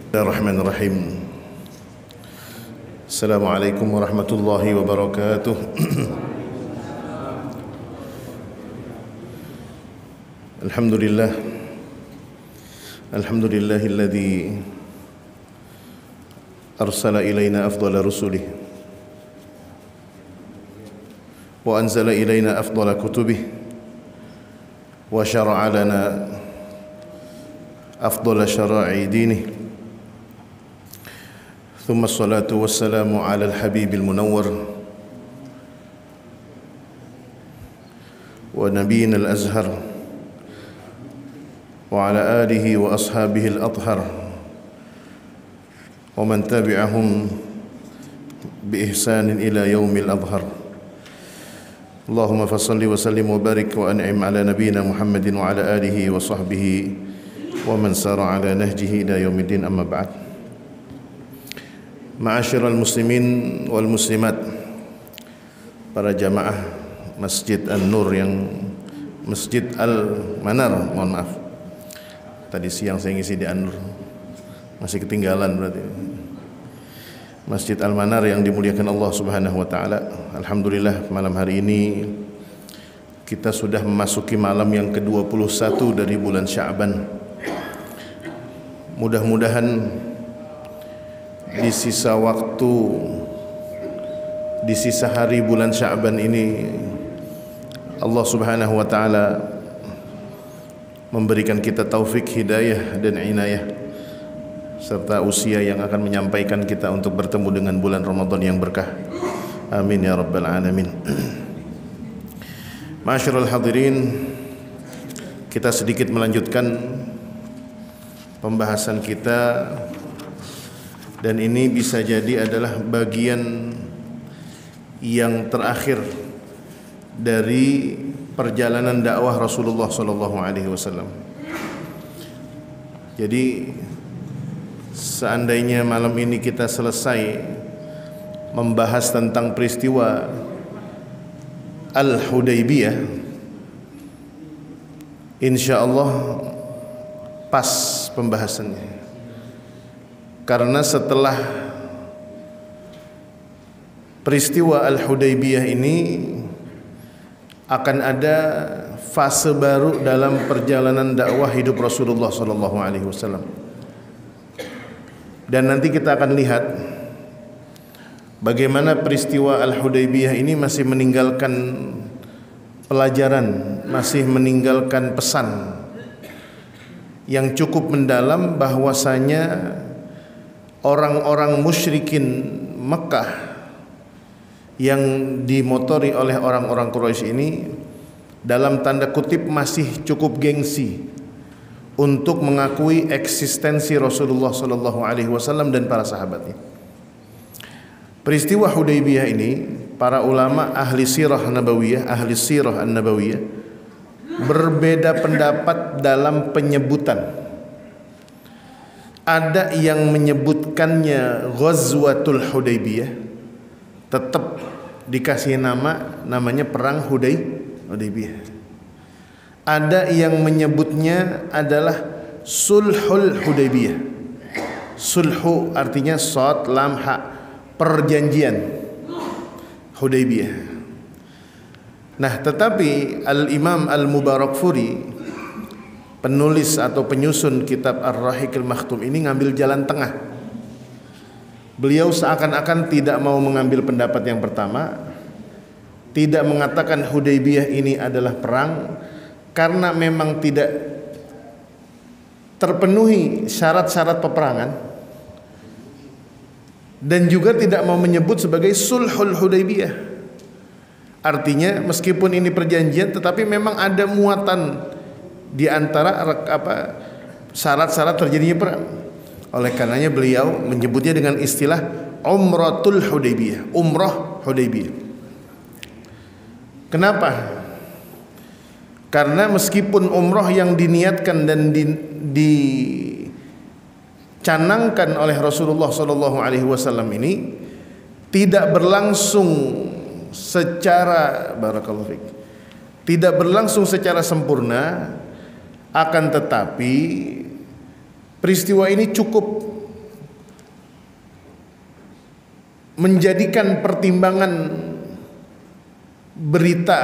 Bismillahirrahmanirrahim. Assalamualaikum warahmatullahi wabarakatuh. Alhamdulillah. Alhamdulillahilladzi arsala ilaina afdhala rusulih wa anzala ilaina afdhala kutubih wa syara'a lana afdhala syara'i dinih. ثم الصلاة والسلام على الحبيب المنور ونبينا الأزهر وعلى آله وأصحابه الأطهر ومن تبعهم بإحسان إلى يوم الأظهر. اللهم فصل وسلم وبارك وأنعم على نبينا محمد وعلى آله وصحبه ومن سار على نهجه إلى يوم الدين. أما بعد. Ma'asyiral muslimin wal muslimat, para jamaah Masjid An-Nur yang Masjid Al-Manar, mohon maaf. Tadi siang saya ngisi di An-Nur. Masih ketinggalan berarti. Masjid Al-Manar yang dimuliakan Allah Subhanahu wa taala. Alhamdulillah malam hari ini kita sudah memasuki malam yang ke-21 dari bulan Sya'ban. Mudah-mudahan di sisa waktu, di sisa hari bulan Sya'ban ini Allah Subhanahu wa taala memberikan kita taufik, hidayah dan inayah serta usia yang akan menyampaikan kita untuk bertemu dengan bulan Ramadan yang berkah. Amin ya rabbal alamin. Ma'asyiral hadirin, kita sedikit melanjutkan pembahasan kita. Dan ini bisa jadi adalah bagian yang terakhir dari perjalanan dakwah Rasulullah SAW. Jadi seandainya malam ini kita selesai membahas tentang peristiwa Al-Hudaybiyah, insya Allah pas pembahasannya. Karena setelah peristiwa Al-Hudaybiyah ini akan ada fase baru dalam perjalanan dakwah hidup Rasulullah SAW. Dan nanti kita akan lihat bagaimana peristiwa Al-Hudaybiyah ini masih meninggalkan pelajaran, masih meninggalkan pesan yang cukup mendalam, bahwasanya orang-orang musyrikin Mekah yang dimotori oleh orang-orang Quraisy ini dalam tanda kutip masih cukup gengsi untuk mengakui eksistensi Rasulullah SAW dan para sahabatnya. Peristiwa Hudaybiyah ini, para ulama ahli sirah nabawiyah, ahli sirah an-nabawiyah berbeda pendapat dalam penyebutan. Ada yang menyebutkannya Ghazwatul Hudaybiyah, tetap dikasih namanya perang Hudaybiyah. Ada yang menyebutnya adalah Sulhul Hudaybiyah. Sulhu artinya shad lam ha, perjanjian Hudaybiyah. Nah, tetapi Al-Imam Al-Mubarakfuri, penulis atau penyusun kitab Ar-Rahiqil Makhtum ini, ngambil jalan tengah. Beliau seakan-akan tidak mau mengambil pendapat yang pertama, tidak mengatakan Hudaybiyah ini adalah perang karena memang tidak terpenuhi syarat-syarat peperangan, dan juga tidak mau menyebut sebagai Sulhul Hudaybiyah. Artinya meskipun ini perjanjian, tetapi memang ada muatan di antara syarat-syarat terjadinya perang. Oleh karenanya beliau menyebutnya dengan istilah Umratul Hudaybiyah, Umrah Hudaybiyah. Kenapa? Karena meskipun umrah yang diniatkan dan dicanangkan oleh Rasulullah SAW ini tidak berlangsung secara tidak berlangsung secara sempurna, akan tetapi peristiwa ini cukup menjadikan pertimbangan berita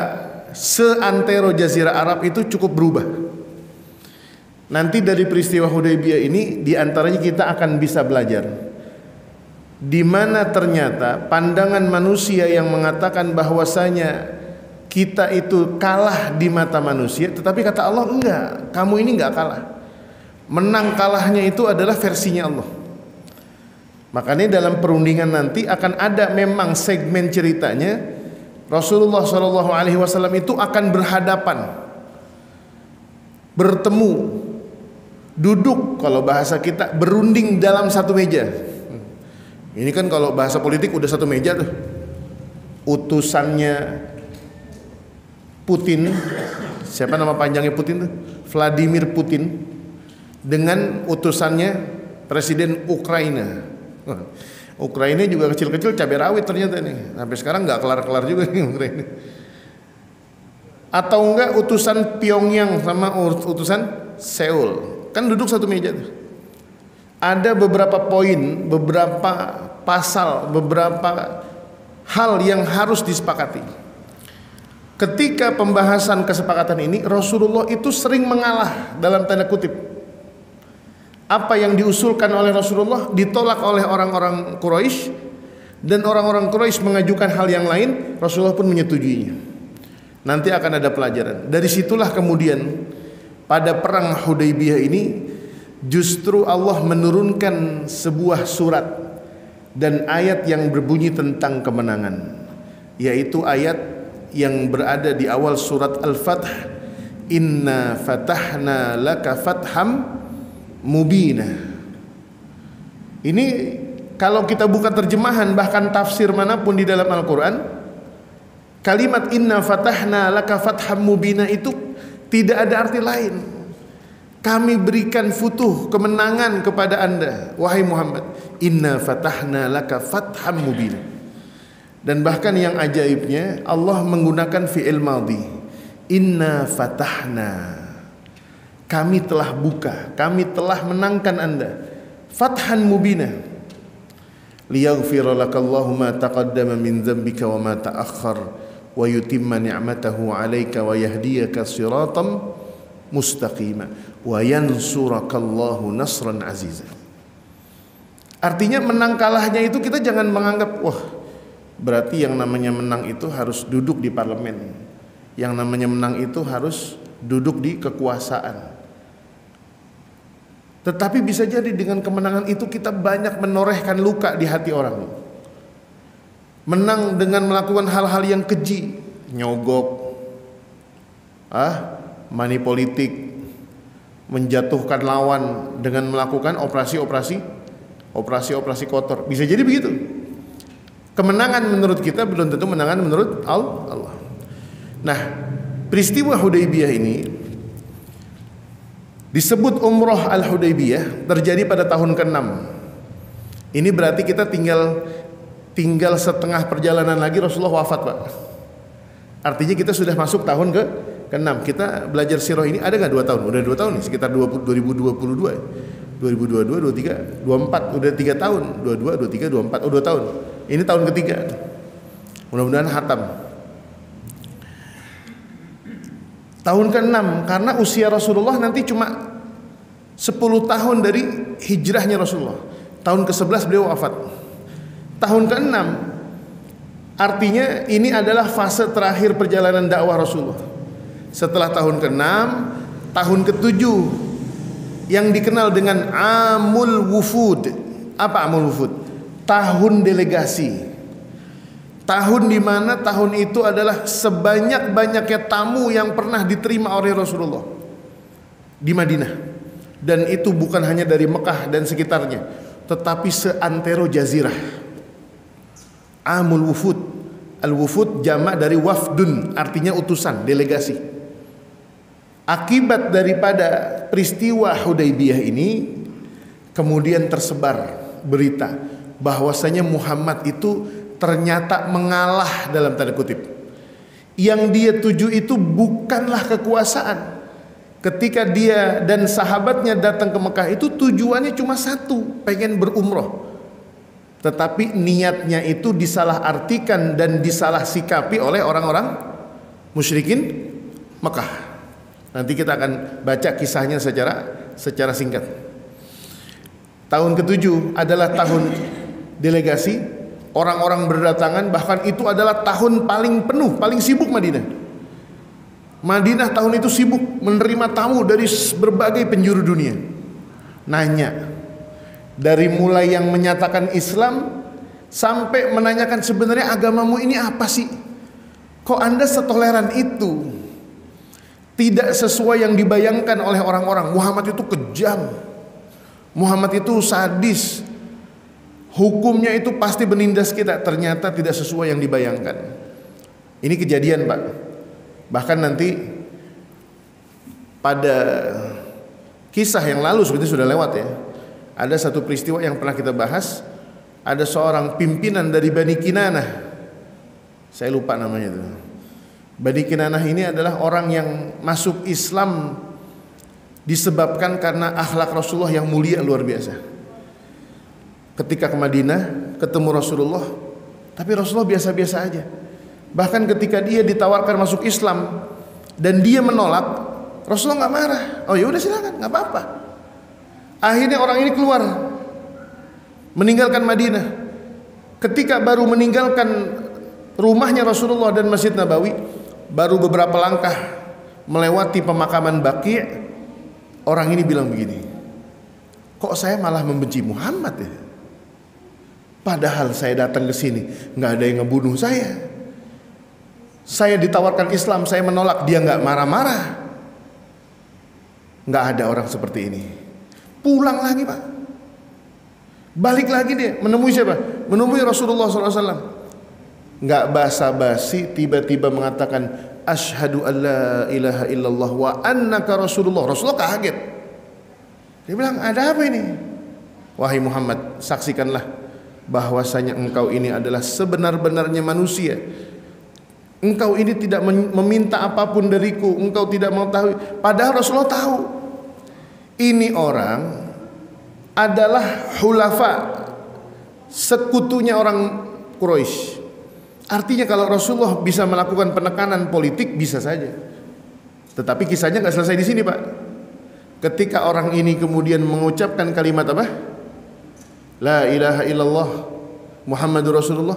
seantero Jazirah Arab itu cukup berubah. Nanti dari peristiwa Hudaybiyah ini diantaranya kita akan bisa belajar di mana ternyata pandangan manusia yang mengatakan bahwasanya kita itu kalah di mata manusia, tetapi kata Allah enggak, kamu ini enggak kalah. Menang kalahnya itu adalah versinya Allah. Makanya dalam perundingan nanti akan ada memang segmen ceritanya Rasulullah SAW itu akan berhadapan, bertemu, duduk, kalau bahasa kita berunding dalam satu meja. Ini kan kalau bahasa politik udah satu meja tuh. Utusannya Putin, siapa nama panjangnya Putin tuh? Vladimir Putin, dengan utusannya Presiden Ukraina. Ukraina juga kecil-kecil cabai rawit ternyata nih. Sampai sekarang nggak kelar-kelar juga nih Ukraina. Atau enggak utusan Pyongyang sama utusan Seoul. Kan duduk satu meja tuh. Ada beberapa poin, beberapa pasal, beberapa hal yang harus disepakati. Ketika pembahasan kesepakatan ini, Rasulullah itu sering mengalah dalam tanda kutip. Apa yang diusulkan oleh Rasulullah ditolak oleh orang-orang Quraisy, dan orang-orang Quraisy mengajukan hal yang lain, Rasulullah pun menyetujuinya. Nanti akan ada pelajaran. Dari situlah kemudian pada perang Hudaybiyah ini justru Allah menurunkan sebuah surat dan ayat yang berbunyi tentang kemenangan, yaitu ayat yang berada di awal surat Al-Fath, Inna fatahna laka fatham mubina. Ini kalau kita buka terjemahan bahkan tafsir manapun di dalam Al-Quran, kalimat Inna fatahna laka fatham mubina itu tidak ada arti lain. Kami berikan futuh, kemenangan kepada anda, wahai Muhammad. Inna fatahna laka fatham mubina. Dan bahkan yang ajaibnya, Allah menggunakan fi'il madhi. Inna fatahna. Kami telah buka, kami telah menangkan anda. Fathan mubina. Liyaghfira lakallahu ma taqaddama min dzambika wa ma ta'akhkhar wa yutimma ni'matahu 'alaika wa yahdiyaka siratan mustaqima wa yansurakallahu nasran aziza. Artinya menang kalahnya itu kita jangan menganggap wah berarti yang namanya menang itu harus duduk di parlemen, yang namanya menang itu harus duduk di kekuasaan. Tetapi bisa jadi dengan kemenangan itu kita banyak menorehkan luka di hati orang. Menang dengan melakukan hal-hal yang keji, nyogok, money politik, menjatuhkan lawan dengan melakukan operasi kotor. Bisa jadi begitu. Kemenangan menurut kita belum tentu menangan menurut Allah. Nah, peristiwa Hudaybiyah ini disebut Umrah Al-Hudaybiyah, terjadi pada tahun ke-6. Ini berarti kita tinggal setengah perjalanan lagi Rasulullah wafat, Pak. Artinya kita sudah masuk tahun ke-6. Kita belajar sirah ini ada nggak 2 tahun? Udah 2 tahun nih, sekitar 2022, 2022, 23, 24, udah 3 tahun, 22, 23, 24, 2 tahun. Ini tahun ketiga. Mudah-mudahan khatam. Tahun ke-6 karena usia Rasulullah nanti cuma 10 tahun dari hijrahnya Rasulullah. Tahun ke-11 beliau wafat. Tahun ke-6 artinya ini adalah fase terakhir perjalanan dakwah Rasulullah. Setelah tahun ke-6, tahun ke-7 yang dikenal dengan Amul Wufud. Apa Amul Wufud? Tahun delegasi. Tahun di mana tahun itu adalah sebanyak-banyaknya tamu yang pernah diterima oleh Rasulullah di Madinah. Dan itu bukan hanya dari Mekah dan sekitarnya, tetapi seantero jazirah. Amul Wufud. Al-Wufud jamak dari wafdun, artinya utusan, delegasi. Akibat daripada peristiwa Hudaybiyah ini kemudian tersebar berita bahwasanya Muhammad itu ternyata mengalah dalam tanda kutip. Yang dia tuju itu bukanlah kekuasaan. Ketika dia dan sahabatnya datang ke Mekah itu tujuannya cuma satu, pengen berumroh. tetapi niatnya itu disalahartikan dan disalah sikapi oleh orang-orang musyrikin Mekah. Nanti kita akan baca kisahnya secara singkat. Tahun ke-7 adalah tahun delegasi, orang-orang berdatangan, bahkan itu adalah tahun paling penuh, paling sibuk Madinah. Madinah tahun itu sibuk menerima tamu dari berbagai penjuru dunia. Nanya, dari mulai yang menyatakan Islam sampai menanyakan sebenarnya agamamu ini apa sih? Kok Anda setoleran itu? Tidak sesuai yang dibayangkan oleh orang-orang. Muhammad itu kejam, Muhammad itu sadis, hukumnya itu pasti menindas kita. Ternyata tidak sesuai yang dibayangkan. Ini kejadian, Pak. Bahkan nanti pada kisah yang lalu seperti sudah lewat ya, ada satu peristiwa yang pernah kita bahas. Ada seorang pimpinan dari Bani Kinanah, saya lupa namanya itu. Bani Kinanah ini adalah orang yang masuk Islam disebabkan karena akhlak Rasulullah yang mulia luar biasa. Ketika ke Madinah ketemu Rasulullah, tapi Rasulullah biasa-biasa aja. Bahkan ketika dia ditawarkan masuk Islam dan dia menolak, Rasulullah nggak marah. Oh ya udah silakan, nggak apa-apa. Akhirnya orang ini keluar, meninggalkan Madinah. Ketika baru meninggalkan rumahnya Rasulullah dan Masjid Nabawi, baru beberapa langkah melewati pemakaman Baqi', orang ini bilang begini, kok saya malah membenci Muhammad ya? Padahal saya datang ke sini nggak ada yang ngebunuh saya. Saya ditawarkan Islam, saya menolak, dia nggak marah-marah. Nggak ada orang seperti ini. Pulang lagi, Pak. Balik lagi dia, menemui siapa? Menemui Rasulullah SAW. Nggak basa-basi, tiba-tiba mengatakan asyhadu an la ilaha illallah wa annaka Rasulullah. Rasulullah kaget. Dia bilang, ada apa ini? Wahai Muhammad, saksikanlah bahwasanya engkau ini adalah sebenar-benarnya manusia. Engkau ini tidak meminta apapun dariku, engkau tidak mengetahui. Padahal Rasulullah tahu ini orang adalah hulafa, sekutunya orang Quraisy. Artinya kalau Rasulullah bisa melakukan penekanan politik bisa saja. Tetapi kisahnya nggak selesai di sini, Pak. Ketika orang ini kemudian mengucapkan kalimat apa? La ilaha illallah Muhammadur Rasulullah.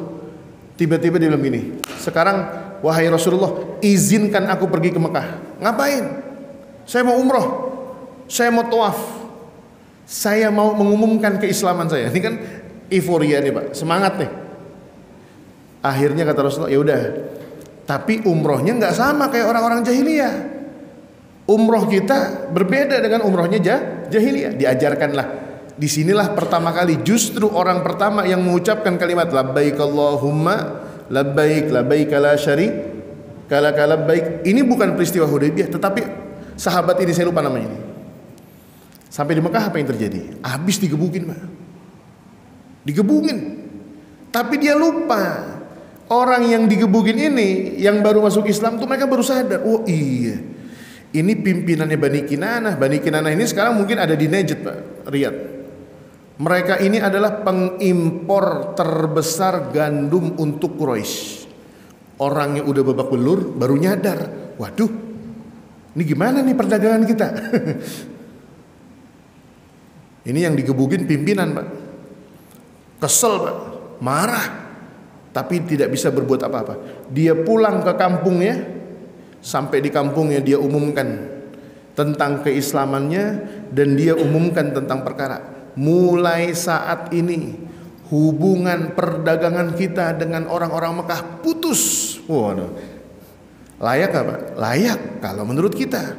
Tiba-tiba dia bilang gini, sekarang wahai Rasulullah, izinkan aku pergi ke Mekah. Ngapain? Saya mau umroh, saya mau tawaf, saya mau mengumumkan keislaman saya. Ini kan euforia nih, Pak, semangat nih. Akhirnya kata Rasulullah, ya udah, tapi umrohnya nggak sama kayak orang-orang jahiliyah. Umroh kita berbeda dengan umrohnya jahiliyah. Diajarkanlah. Disinilah pertama kali justru orang pertama yang mengucapkan kalimat labbaik Allahumma labbaik labbaik la syarika lak labbaik. Ini bukan peristiwa Hudaybiyah, tetapi sahabat ini saya lupa namanya ini. Sampai di Mekah apa yang terjadi? Habis digebukin, Pak. Digebukin. Tapi dia lupa. Orang yang digebukin ini yang baru masuk Islam tuh mereka baru sadar, oh iya, ini pimpinannya Bani Kinanah. Bani Kinanah ini sekarang mungkin ada di Najd, Pak, Riyadh. Mereka ini adalah pengimpor terbesar gandum untuk Quraisy. Orang yang udah babak belur baru nyadar, waduh, ini gimana nih perdagangan kita? Ini yang digebukin pimpinan, Pak. Kesel, Pak, marah, tapi tidak bisa berbuat apa-apa. Dia pulang ke kampungnya, sampai di kampungnya dia umumkan tentang keislamannya dan dia umumkan tentang perkara. Mulai saat ini hubungan perdagangan kita dengan orang-orang Mekah putus. Waduh. Layak gak, Pak? Layak kalau menurut kita.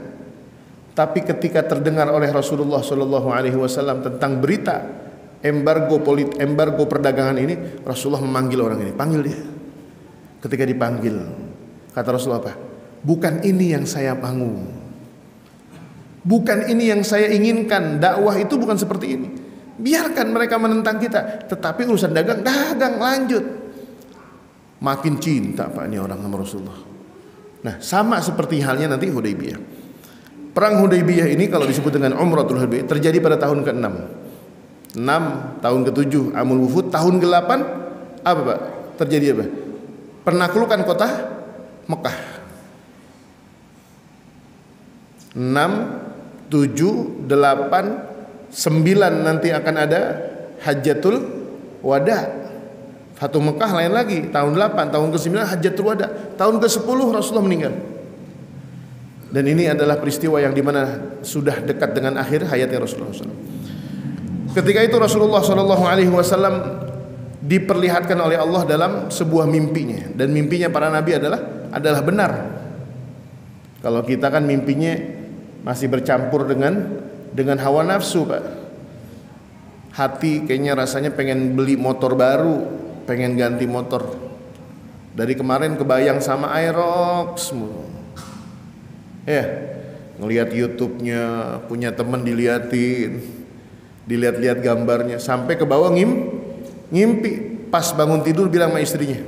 Tapi ketika terdengar oleh Rasulullah SAW tentang berita embargo perdagangan ini, Rasulullah memanggil orang ini, panggil dia. Ketika dipanggil, kata Rasulullah apa? Bukan ini yang saya bangun, bukan ini yang saya inginkan. Dakwah itu bukan seperti ini. Biarkan mereka menentang kita, tetapi urusan dagang lanjut. Makin cinta, Pak, ini orang sama Rasulullah. Nah, sama seperti halnya nanti Hudaybiyah. Perang Hudaybiyah ini kalau disebut dengan Umratul Hudaybiyah terjadi pada tahun ke-6. 6 tahun ke-7 Amul Wufud, tahun ke-8 apa Pak? Terjadi apa? Penaklukan kota Mekah. 6, 7, 8, 9 nanti akan ada Hajjatul Wada. Fatu Mekah lain lagi, tahun 8, tahun ke-9 Hajjatul Wada, tahun ke-10 Rasulullah meninggal. Dan ini adalah peristiwa yang dimana sudah dekat dengan akhir hayatnya Rasulullah SAW. Ketika itu Rasulullah SAW diperlihatkan oleh Allah dalam sebuah mimpinya, dan mimpinya para nabi adalah benar. Kalau kita kan mimpinya masih bercampur dengan hawa nafsu Pak. Hati kayaknya rasanya pengen beli motor baru, pengen ganti motor. Dari kemarin kebayang sama Aerox mulu. Ya, ngelihat YouTube-nya, punya teman dilihat-lihat gambarnya, sampai ke bawah ngimpi. Pas bangun tidur bilang sama istrinya,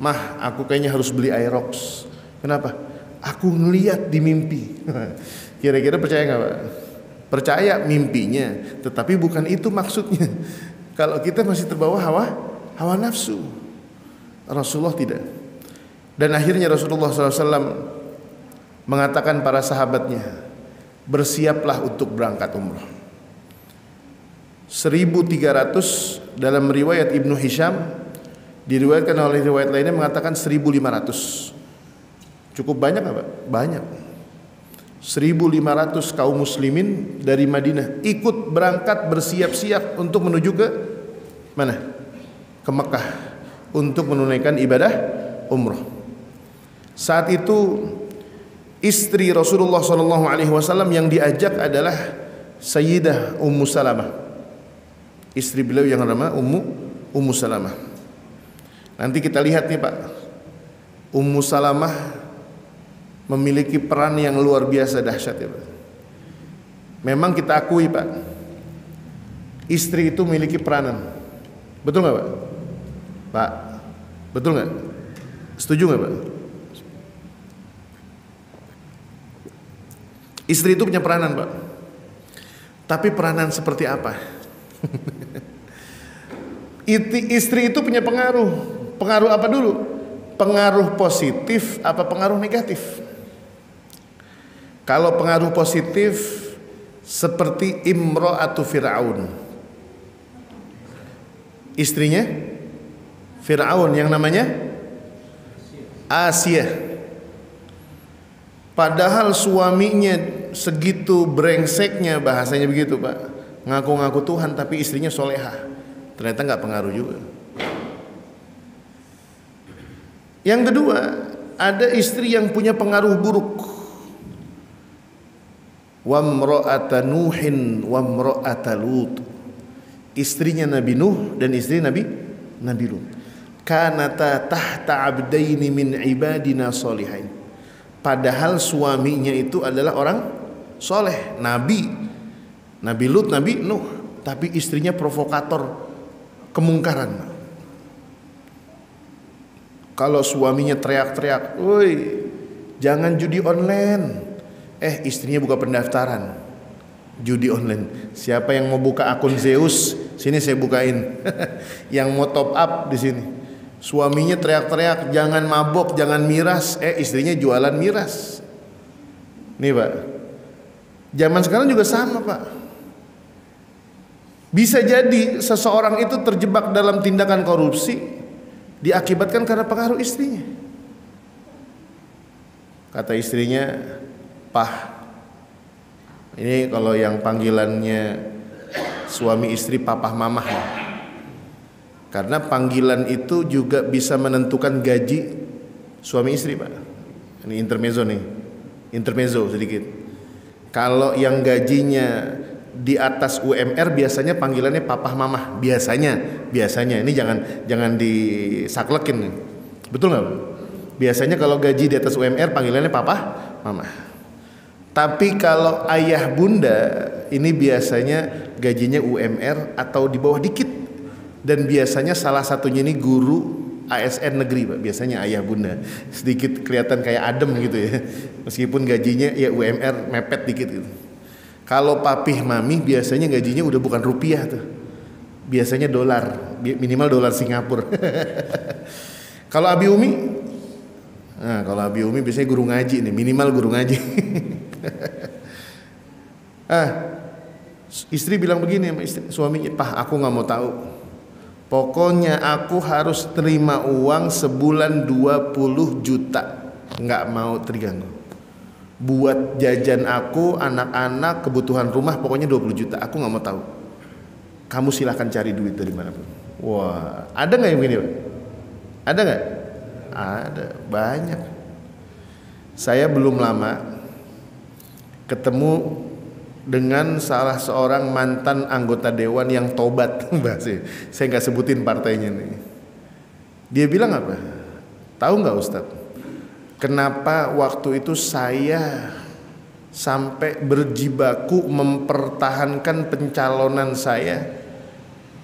"Mah, aku kayaknya harus beli Aerox." Kenapa? Aku ngelihat di mimpi. Kira-kira percaya nggak Pak? Percaya mimpinya, tetapi bukan itu maksudnya. Kalau kita masih terbawa hawa nafsu, Rasulullah tidak. Dan akhirnya Rasulullah SAW mengatakan para sahabatnya, bersiaplah untuk berangkat umrah. 1300 dalam riwayat Ibnu Hisham, diriwayatkan oleh riwayat lainnya mengatakan 1500. Cukup banyak apa? Banyak. 1500 kaum muslimin dari Madinah ikut berangkat bersiap-siap untuk menuju ke mana? Ke Mekah untuk menunaikan ibadah umrah. Saat itu istri Rasulullah SAW yang diajak adalah Sayyidah Ummu Salamah. Istri beliau yang bernama Ummu Salamah. Nanti kita lihat nih Pak, Ummu Salamah memiliki peran yang luar biasa dahsyat ya Pak. Memang kita akui Pak, istri itu memiliki peranan. Betul nggak Pak? Pak, betul nggak? Setuju nggak Pak? Istri itu punya peranan Pak. Tapi peranan seperti apa? Istri itu punya pengaruh. Pengaruh apa dulu? Pengaruh positif apa pengaruh negatif? Kalau pengaruh positif seperti Imra'atu Fir'aun, istrinya Fir'aun yang namanya Asia. Padahal suaminya segitu brengseknya, bahasanya begitu Pak, ngaku-ngaku Tuhan tapi istrinya solehah. Ternyata nggak pengaruh juga. Yang kedua, ada istri yang punya pengaruh buruk. Wamra'ata Nuhin wamra'ata Lut. Istrinya Nabi Nuh dan istri Nabi Lut. Kanata tahta abdaini min ibadina solihain. Padahal suaminya itu adalah orang soleh, Nabi Lut, Nabi Nuh, tapi istrinya provokator kemungkaran. Kalau suaminya teriak-teriak, "Woi, jangan judi online." Istrinya buka pendaftaran judi online. Siapa yang mau buka akun Zeus, sini saya bukain. Yang mau top up di sini. Suaminya teriak-teriak, "Jangan mabok, jangan miras." Istrinya jualan miras. Nih Pak, zaman sekarang juga sama Pak. Bisa jadi seseorang itu terjebak dalam tindakan korupsi diakibatkan karena pengaruh istrinya. Kata istrinya, "Pah," ini kalau yang panggilannya suami istri papah mamah, karena panggilan itu juga bisa menentukan gaji suami istri Pak. Ini intermezzo sedikit. Kalau yang gajinya di atas UMR biasanya panggilannya papah mamah, biasanya ini jangan disaklekin, betul nggak? Biasanya kalau gaji di atas UMR panggilannya papah mamah. Tapi kalau ayah bunda ini biasanya gajinya UMR atau di bawah dikit, dan biasanya salah satunya ini guru ASN negeri Pak. Biasanya ayah bunda sedikit kelihatan kayak adem gitu ya, meskipun gajinya ya UMR mepet dikit gitu. Kalau papih mami biasanya gajinya udah bukan rupiah tuh, biasanya dolar, minimal dolar Singapura. Kalau Abi Umi, nah kalau Abi Umi biasanya guru ngaji nih, minimal guru ngaji. Istri bilang begini sama suaminya, "Pah, aku nggak mau tahu. Pokoknya aku harus terima uang sebulan 20 juta, nggak mau terganggu. Buat jajan aku, anak-anak, kebutuhan rumah, pokoknya 20 juta. Aku nggak mau tahu. Kamu silahkan cari duit dari mana pun." Wah, ada nggak yang begini, Pak? Ada nggak? Ada, banyak. Saya belum lama ketemu dengan salah seorang mantan anggota dewan yang tobat. Saya nggak sebutin partainya nih. Dia bilang apa? Tahu nggak Ustadz? Kenapa waktu itu saya sampai berjibaku mempertahankan pencalonan saya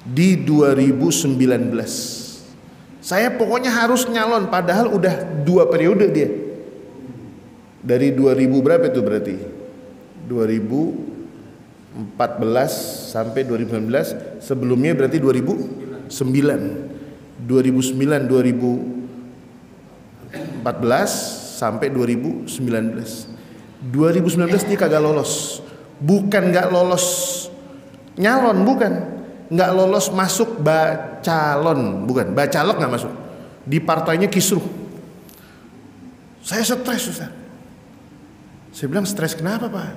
di 2019? Saya pokoknya harus nyalon, padahal udah 2 periode dia. Dari 2000 berapa itu berarti? 2014 sampai 2019, sebelumnya berarti 2009. 2014 sampai 2019. 2019 dia kagak lolos. Bukan nggak lolos nyalon, bukan. Nggak lolos masuk bacalon, bukan. Bacalok nggak masuk. Di partainya kisruh. Saya stres, Ustaz. Saya bilang, stres kenapa, Pak?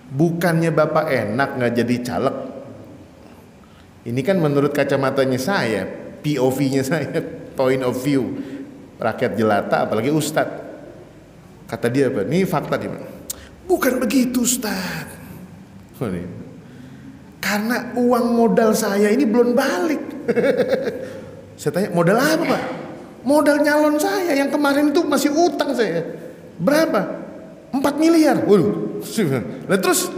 Bukannya Bapak enak nggak jadi caleg? Ini kan menurut kacamatanya saya, POV-nya saya, point of view rakyat jelata, apalagi Ustadz. Kata dia apa? Ini fakta dia. Bukan begitu, Ustadz. Karena uang modal saya ini belum balik. Saya tanya, modal apa, Pak? Modal nyalon saya yang kemarin itu masih utang saya. Berapa? 4 miliar. Waduh. Nah terus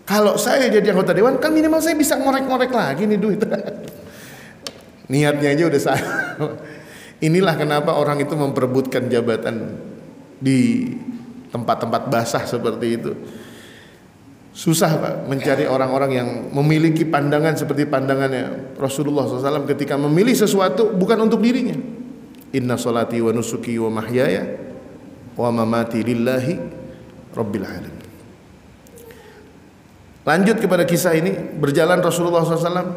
kalau saya jadi anggota dewan, kan minimal saya bisa ngorek-ngorek lagi nih duit. Niatnya aja udah salah. Inilah kenapa orang itu memperebutkan jabatan di tempat-tempat basah seperti itu. Susah, Pak, mencari orang-orang yang memiliki pandangan seperti pandangannya Rasulullah SAW ketika memilih sesuatu bukan untuk dirinya. Inna sholati wa nusuki wa mahyaya wa mamati lillahi rabbil alamin. Lanjut kepada kisah ini, berjalan Rasulullah SAW,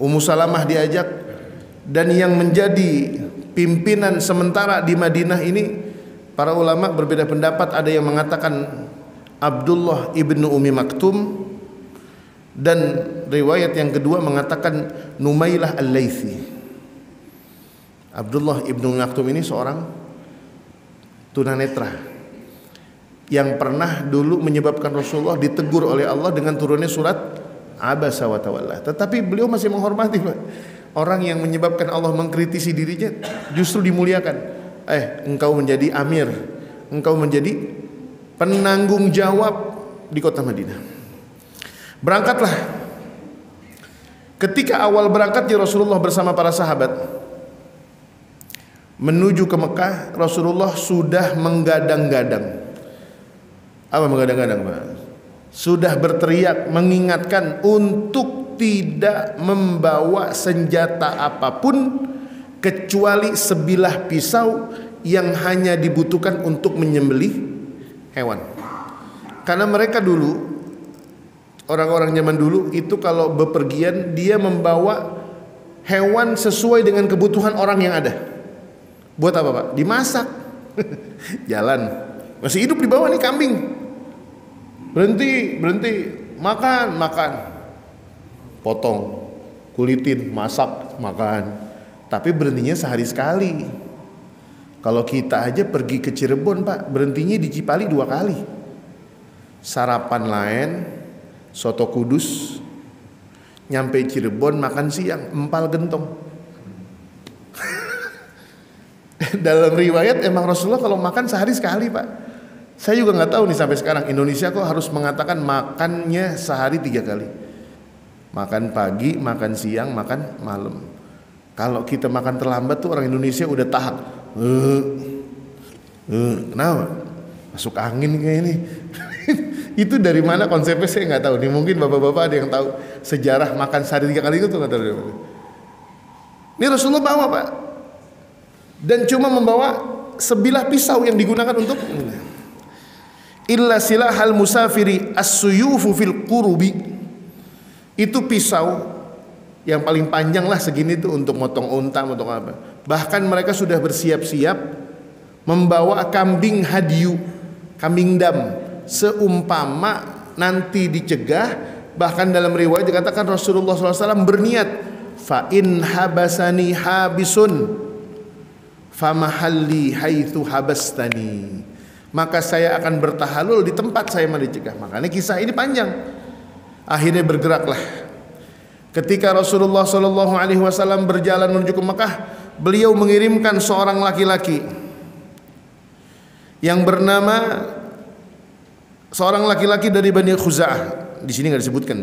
Ummu Salamah diajak, dan yang menjadi pimpinan sementara di Madinah ini, para ulama berbeda pendapat. Ada yang mengatakan Abdullah ibnu Ummi Maktum, dan riwayat yang kedua mengatakan Numailah al-Laythi. Abdullah ibnu Ummi Maktum ini seorang tunanetra yang pernah dulu menyebabkan Rasulullah ditegur oleh Allah dengan turunnya surat Abasa wa Tawalla. Tetapi beliau masih menghormati, Pak. Orang yang menyebabkan Allah mengkritisi dirinya justru dimuliakan. Engkau menjadi amir, engkau menjadi penanggung jawab di kota Madinah. Berangkatlah. Ketika awal berangkat Rasulullah bersama para sahabat menuju ke Mekah, Rasulullah sudah menggadang-gadang. Apa menggadang-gadang, Pak? Sudah berteriak mengingatkan untuk tidak membawa senjata apapun kecuali sebilah pisau yang hanya dibutuhkan untuk menyembelih hewan. Karena mereka dulu, orang-orang zaman dulu itu kalau bepergian dia membawa hewan sesuai dengan kebutuhan orang yang ada. Buat apa, Pak? Dimasak. Jalan. Masih hidup di bawah nih kambing. Berhenti, makan. Potong, kulitin, masak, makan. Tapi berhentinya sehari sekali. Kalau kita aja pergi ke Cirebon, Pak, berhentinya di Cipali 2 kali. Sarapan lain, soto kudus. Nyampe Cirebon makan siang, empal gentong. Dalam riwayat emang Rasulullah kalau makan sehari sekali, Pak. Saya juga nggak tahu nih sampai sekarang Indonesia kok harus mengatakan makannya sehari 3 kali. Makan pagi, makan siang, makan malam. Kalau kita makan terlambat tuh orang Indonesia udah tahap. Kenapa? Masuk angin kayak ini. Itu dari mana konsepnya saya nggak tahu nih. Mungkin bapak-bapak ada yang tahu sejarah makan sehari 3 kali itu tuh, nggak tahu dari mana. Ini Rasulullah bawa Pak, dan cuma membawa sebilah pisau yang digunakan untuk illa silahal musafiri as-suyufu fil qurubi. Itu pisau yang paling panjang lah segini tuh untuk motong unta, motong apa. Bahkan mereka sudah bersiap-siap membawa kambing hadyu, kambing dam, seumpama nanti dicegah. Bahkan dalam riwayat dikatakan Rasulullah SAW berniat, fa in habasani habisun famahalli haitsu habastani, maka saya akan bertahalul di tempat saya mau dicegah. Makanya kisah ini panjang. Akhirnya bergeraklah. Ketika Rasulullah SAW berjalan menuju ke Mekah, beliau mengirimkan seorang laki-laki yang bernama, seorang laki-laki dari Bani Khuza'ah. Di sini nggak disebutkan.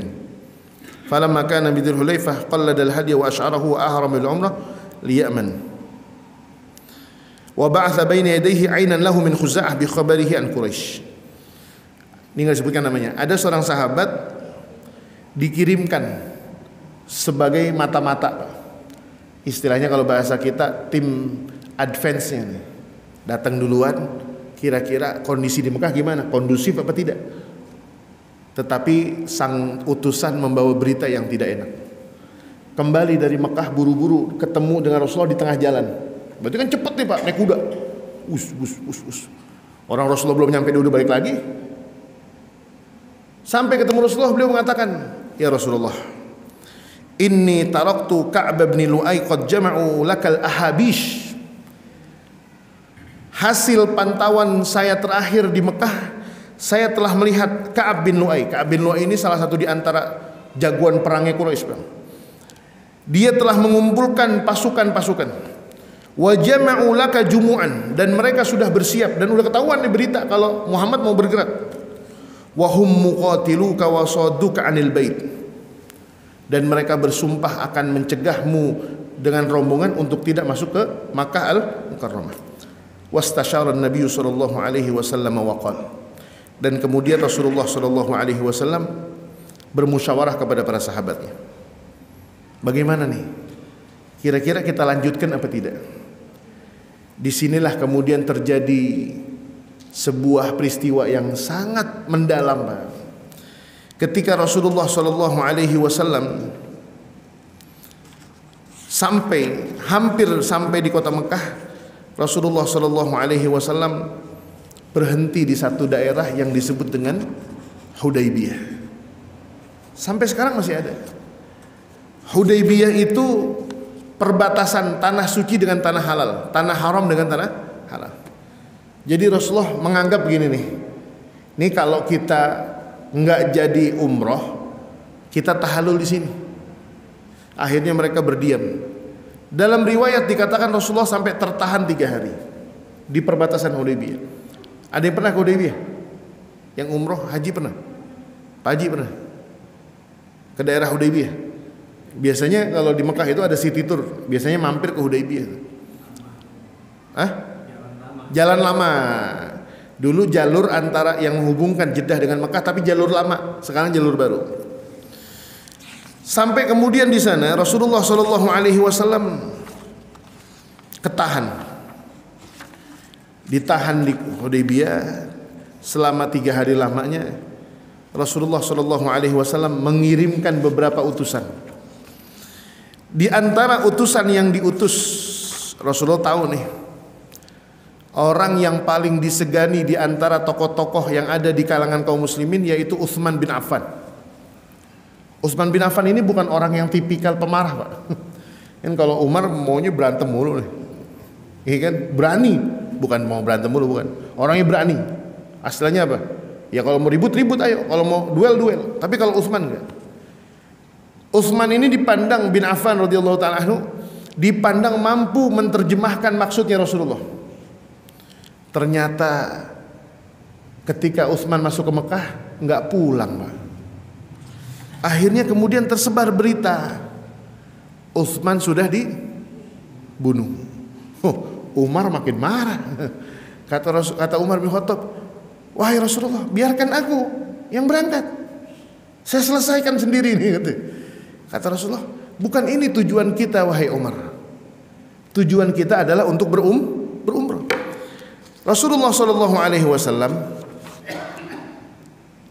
Falamma kana bi Dzul Hulaifah qallada al-hadya wa ash'arahu wa ahrama bil-umrah liyaman. Wa ba'atha baina yadayhi 'ainan lahu min Khuza'ah bi khabarihi an Quraisy. Ini nggak disebutkan namanya. Ada seorang sahabat dikirimkan sebagai mata-mata, istilahnya kalau bahasa kita tim advance-nya nih. Datang duluan, kira-kira kondisi di Mekah gimana, kondusif apa tidak. Tetapi sang utusan membawa berita yang tidak enak. Kembali dari Mekah buru-buru ketemu dengan Rasulullah di tengah jalan. Berarti kan cepet nih Pak, naik kuda. Orang Rasulullah belum nyampe, dia udah balik lagi. Sampai ketemu Rasulullah, beliau mengatakan, ya Rasulullah, inni taraktu Ka'b bin Lu'ay qad jama'u lakal ahabish. Hasil pantauan saya terakhir di Mekah, saya telah melihat Ka'b bin Lu'ay. Ka'b bin Lu'ay ini salah satu di antara jagoan perangnya Quraisy, Bang. Dia telah mengumpulkan pasukan-pasukan. Wa jama'u laka jumu'an, dan mereka sudah bersiap dan udah ketahuan nih berita kalau Muhammad mau bergerak. Wa hum muqatiluka wa sadduka 'anil bait. Dan mereka bersumpah akan mencegahmu dengan rombongan untuk tidak masuk ke Makkah al-Mukarramah. Wastasyara an-nabiy sallallahu alaihi wasallam wa qala. Dan kemudian Rasulullah sallallahu alaihi wasallam bermusyawarah kepada para sahabatnya. Bagaimana nih? Kira-kira kita lanjutkan apa tidak? Disinilah kemudian terjadi sebuah peristiwa yang sangat mendalam, Pak. Ketika Rasulullah sallallahu alaihi wasallam hampir sampai di kota Mekah, Rasulullah sallallahu alaihi wasallam berhenti di satu daerah yang disebut dengan Hudaybiyah. Sampai sekarang masih ada. Hudaybiyah itu perbatasan tanah suci dengan tanah halal, tanah haram dengan tanah halal. Jadi Rasulullah menganggap begini nih. Nih kalau kita nggak jadi umroh, kita tahallul di sini. Akhirnya mereka berdiam. Dalam riwayat dikatakan Rasulullah sampai tertahan 3 hari di perbatasan Hudaybiyah. Ada yang pernah ke Hudaybiyah? Yang umroh, haji pernah? Pak Haji pernah? Ke daerah Hudaybiyah? Biasanya kalau di Mekah itu ada city tour, biasanya mampir ke Hudaybiyah. Jalan lama. Dulu jalur antara yang menghubungkan Jeddah dengan Mekah, tapi jalur lama, sekarang jalur baru. Sampai kemudian di sana Rasulullah Shallallahu Alaihi Wasallam ditahan di Hudaybiyah selama 3 hari lamanya. Rasulullah Shallallahu Alaihi Wasallam mengirimkan beberapa utusan. Di antara utusan yang diutus, Rasulullah tahu nih, orang yang paling disegani di antara tokoh-tokoh yang ada di kalangan kaum muslimin yaitu Utsman bin Affan. Utsman bin Affan ini bukan orang yang tipikal pemarah, Pak. Kan kalau Umar maunya berantem mulu nih. Iya kan? Berani, bukan mau berantem mulu, bukan. Orangnya berani. Aslinya apa? Ya kalau mau ribut-ribut ayo, kalau mau duel-duel. Tapi kalau Utsman enggak. Utsman ini dipandang bin Affan radhiyallahu taala anhu, dipandang mampu menerjemahkan maksudnya Rasulullah. Ternyata ketika Utsman masuk ke Mekah nggak pulang, Pak. Akhirnya kemudian tersebar berita Utsman sudah dibunuh. Umar makin marah. Kata Umar bin Khattab, wahai Rasulullah, biarkan aku yang berangkat. Saya selesaikan sendiri ini, kata Rasulullah. Bukan ini tujuan kita wahai Umar. Tujuan kita adalah untuk berumrah. Rasulullah SAW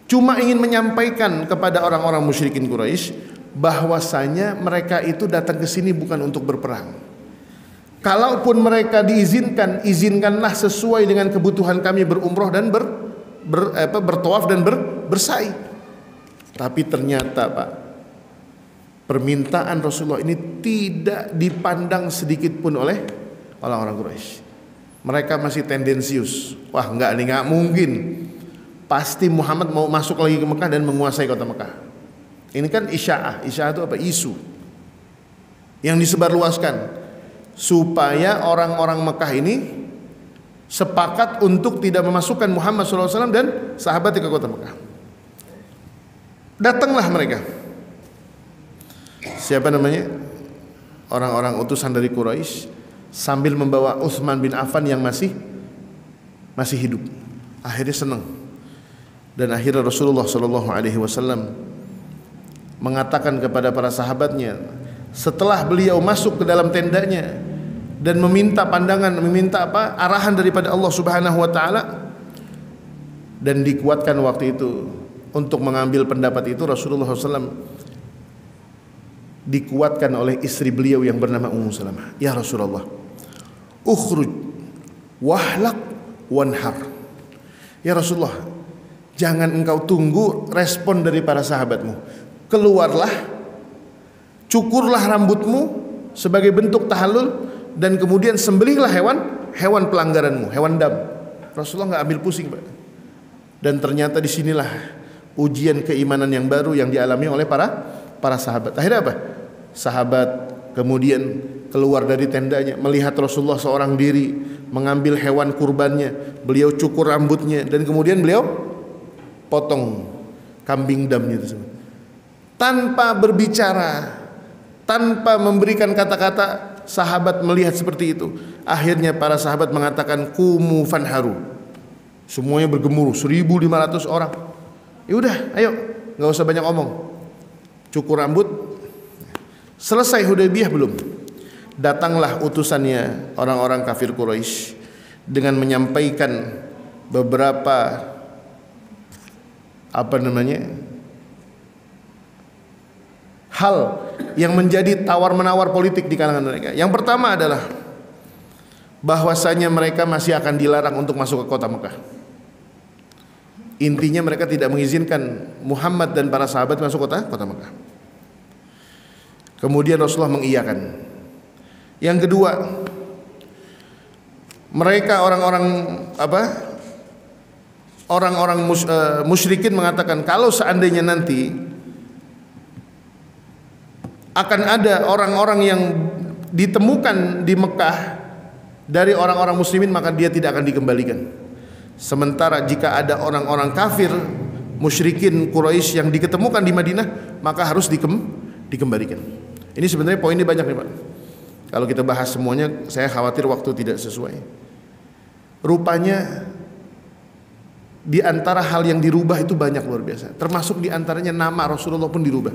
cuma ingin menyampaikan kepada orang-orang musyrikin Quraisy bahwasanya mereka itu datang ke sini bukan untuk berperang. Kalaupun mereka diizinkan, izinkanlah sesuai dengan kebutuhan kami berumrah dan bertawaf dan bersa'i. Tapi ternyata Pak, permintaan Rasulullah ini tidak dipandang sedikit pun oleh orang-orang Quraisy. Mereka masih tendensius. Wah, enggak mungkin. Pasti Muhammad mau masuk lagi ke Mekah dan menguasai kota Mekah. Ini kan isya'ah. Isya'ah itu apa? Isu yang disebarluaskan supaya orang-orang Mekah ini sepakat untuk tidak memasukkan Muhammad SAW dan sahabatnya ke kota Mekah. Datanglah mereka. Siapa namanya? Orang-orang utusan dari Quraisy sambil membawa Utsman bin Affan yang masih hidup. Akhirnya senang. Dan akhirnya Rasulullah SAW mengatakan kepada para sahabatnya setelah beliau masuk ke dalam tendanya dan meminta pandangan, meminta arahan daripada Allah Subhanahu wa taala, dan dikuatkan waktu itu untuk mengambil pendapat itu. Rasulullah SAW dikuatkan oleh istri beliau yang bernama Ummu Salamah. Ya Rasulullah, ukhruj wahlak wanhar. Ya Rasulullah, jangan engkau tunggu respon dari para sahabatmu. Keluarlah, cukurlah rambutmu sebagai bentuk tahallul, dan kemudian sembelihlah hewan pelanggaranmu, hewan dam. Rasulullah nggak ambil pusing, Pak. Dan ternyata disinilah ujian keimanan yang baru yang dialami oleh para sahabat. Akhirnya apa? Sahabat kemudian keluar dari tendanya, melihat Rasulullah seorang diri mengambil hewan kurbannya, beliau cukur rambutnya, dan kemudian beliau potong kambing damnya tersebut. Tanpa berbicara, tanpa memberikan kata-kata, sahabat melihat seperti itu. Akhirnya para sahabat mengatakan kumu fanharu. Semuanya bergemuruh, 1.500 orang. Ya udah, ayo, nggak usah banyak omong. Cukur rambut. Selesai Hudaybiyah belum? Datanglah utusannya orang-orang kafir Quraisy dengan menyampaikan beberapa hal yang menjadi tawar-menawar politik di kalangan mereka. Yang pertama adalah bahwasanya mereka masih akan dilarang untuk masuk ke kota Mekah. Intinya mereka tidak mengizinkan Muhammad dan para sahabat masuk kota Mekah. Kemudian Rasulullah mengiyakan. Yang kedua, mereka orang-orang musyrikin mengatakan kalau seandainya nanti akan ada orang-orang yang ditemukan di Mekah dari orang-orang muslimin, maka dia tidak akan dikembalikan. Sementara jika ada orang-orang kafir musyrikin Quraisy yang diketemukan di Madinah, maka harus dikembalikan. Ini sebenarnya poinnya banyak nih, Pak. Kalau kita bahas semuanya, saya khawatir waktu tidak sesuai. Rupanya di antara hal yang dirubah itu banyak, luar biasa. Termasuk di antaranya nama Rasulullah pun dirubah.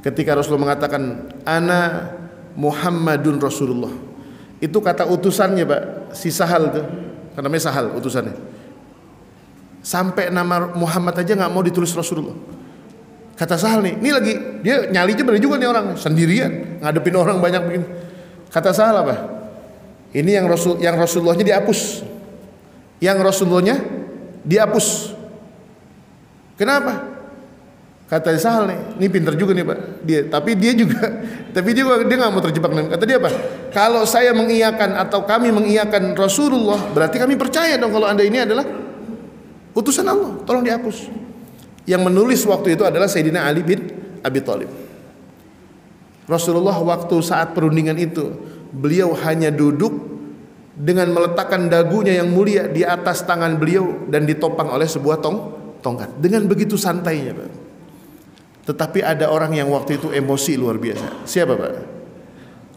Ketika Rasulullah mengatakan ana Muhammadun Rasulullah, itu kata utusannya, Pak, si Sahal itu, kan namanya Sahal utusannya. Sampai nama Muhammad aja nggak mau ditulis Rasulullah. Kata Sahal nih, ini lagi dia nyali aja, berani juga nih orang sendirian ngadepin orang banyak begini. Kata Sahal apa? Ini yang Rasulullahnya dihapus, yang Rasulullahnya dihapus. Kenapa? Kata Sahal nih, ini pinter juga nih, Pak. Tapi dia nggak mau terjebak. Kata dia apa? Kalau saya mengiyakan atau kami mengiyakan Rasulullah, berarti kami percaya dong kalau anda ini adalah utusan Allah. Tolong dihapus. Yang menulis waktu itu adalah Sayyidina Ali bin Abi Thalib. Rasulullah waktu saat perundingan itu, beliau hanya duduk dengan meletakkan dagunya yang mulia di atas tangan beliau dan ditopang oleh sebuah tongkat. Dengan begitu santainya, Pak. Tetapi ada orang yang waktu itu emosi luar biasa. Siapa, Pak?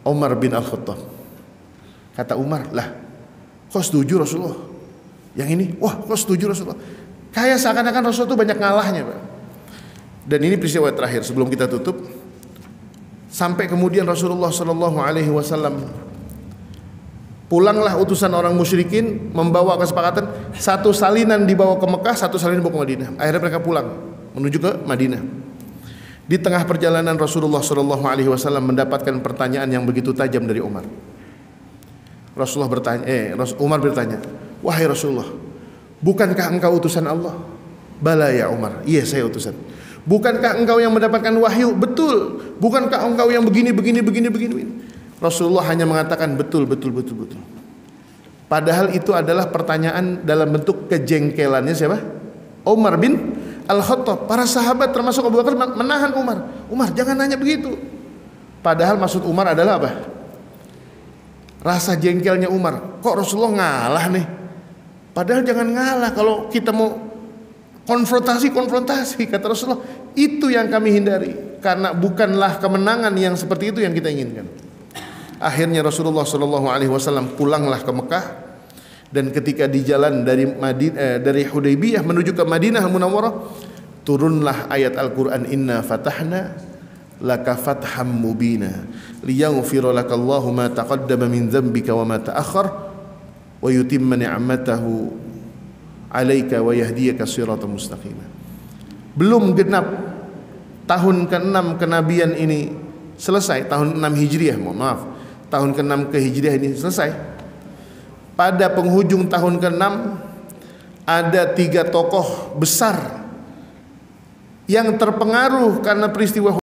Umar bin Al-Khattab. Kata Umar, lah, kok setuju Rasulullah? Yang ini, wah, kok setuju Rasulullah? Kayak seakan-akan Rasul itu banyak ngalahnya, Pak. Dan ini peristiwa terakhir sebelum kita tutup. Sampai kemudian Rasulullah Shallallahu Alaihi Wasallam pulanglah utusan orang musyrikin membawa kesepakatan satu salinan dibawa ke Mekah, satu salinan dibawa ke Madinah. Akhirnya mereka pulang menuju ke Madinah. Di tengah perjalanan Rasulullah Shallallahu Alaihi Wasallam mendapatkan pertanyaan yang begitu tajam dari Umar. Umar bertanya, wahai Rasulullah, bukankah engkau utusan Allah? Bala ya Umar, iya saya utusan. Bukankah engkau yang mendapatkan wahyu? Betul. Bukankah engkau yang begini. Rasulullah hanya mengatakan betul. Padahal itu adalah pertanyaan dalam bentuk kejengkelannya siapa? Umar bin Al-Khattab. Para sahabat termasuk Abu Bakar menahan Umar. Umar jangan nanya begitu. Padahal maksud Umar adalah apa? Rasa jengkelnya Umar. Kok Rasulullah ngalah nih? Padahal jangan ngalah. Kalau kita mau konfrontasi kata Rasulullah, itu yang kami hindari karena bukanlah kemenangan yang seperti itu yang kita inginkan. Akhirnya Rasulullah Shallallahu Alaihi Wasallam pulanglah ke Mekah, dan ketika di jalan dari Hudaybiyah menuju ke Madinah Munawwarah, turunlah ayat Al-Quran, Inna fatahna laka fatham mubina liyaghfira lakallahu ma taqaddama min dzambika wa ma ta'akhkhar wa yutimma ni'matahu alaika wa yahdiyaka siratan mustaqima. Belum genap tahun ke-6 kenabian ini selesai, tahun 6 Hijriah, tahun ke-6 ke Hijriah ini selesai. Pada penghujung tahun ke-6 ada 3 tokoh besar yang terpengaruh karena peristiwa